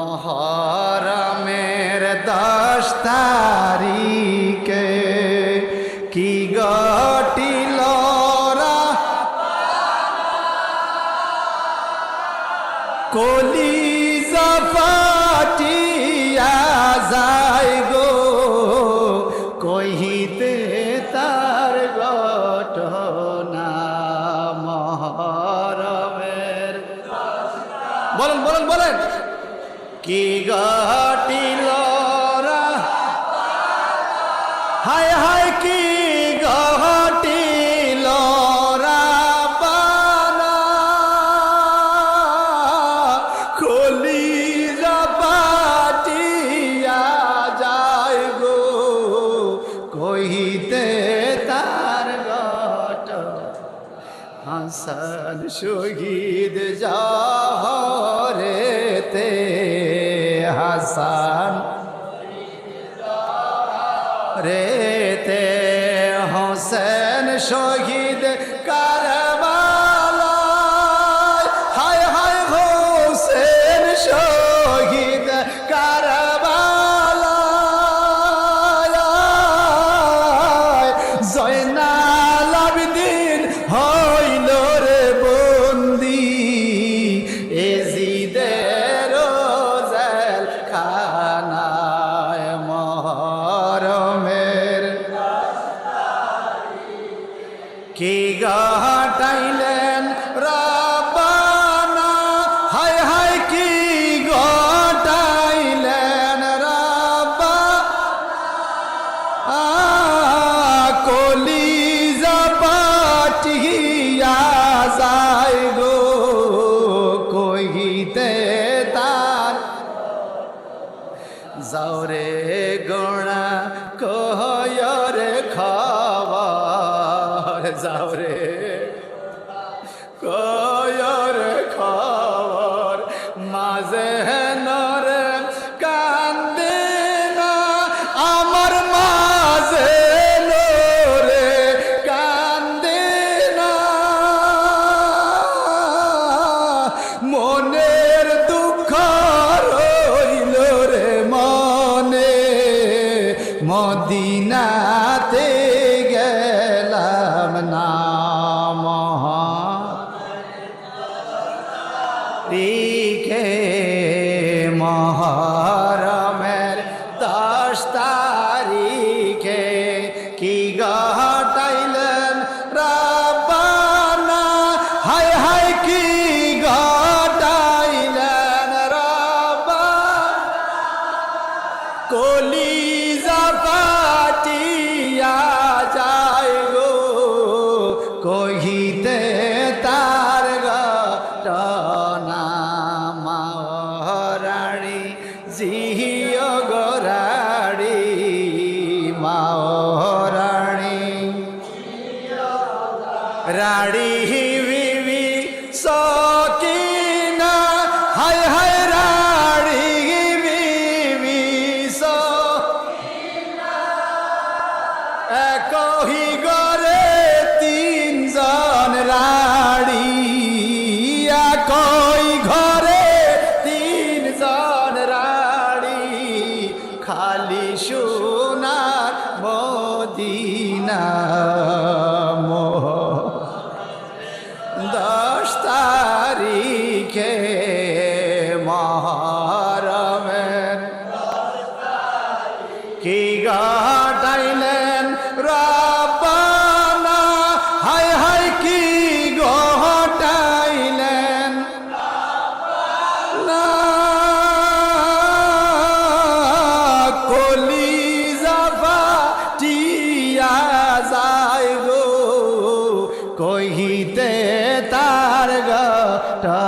মহরমের 10 তারিখে কি ঘটিল কলিজা ফাটিয়া যায় গো, কহিতে তার ঘটনা। মহরমের বলেন বলেন বলেন কি ঘটিল হায় হায় কি ঘটিল রাব্বানা, কলিজা ফাটিয়া যায় গো, কহিতে তার ঘটনা। হাসান শহীদ জহরেতে, হাসান রেতে, হোসেন শহীদ কারবালায়, হায় হায় হোসেন শহীদ কারবালায়, জয়নাল আবেদিন হইল রে বন্দি, এজিদের জেলখানায়। মহরমের কি ঘটাইলেন রাব্বানা, হায় হায় কি ঘটাইলেন রাব্বানা, কলিজা ফাটিয়া যায় গো, কহিতে তার। যাওরে গোড়া কয়রে খবর, যাওরে কয়রে খবর, মাঝে নরে কান্দে না আমার, মাঝে নরে কান্দে না, মনের দুঃখ রইল রে মনে, মদিনাতে গেলাম না। মহরিকে মহরমের 10 তারিখে কি ঘটাইলেন রাব্বানা, হায় হায় কি ঘটাইলেন রাব্বানা, কলিজা ফাটিয়া যায় গো, কহিতে তার ঘটনা। মাওরাড়ি জিও গোরাড়ি, মাওরাড়ি রাড়ি বিবি সকিনা, হায় হায় রাড়ি বিবি সকিনা, একই ঘরে 3 জন রাড়ি, একই ঘরে 3 জন রাড়ি, খালি সোনার মদিনা। 10 তারিখে মহরমের কি ঘটাইলেন রাব্বানা, হায় হায় কি ঘটাইলেন রাব্বানা, কলিজা ফাটিয়া যায় গো, কহিতে তার ঘটনা।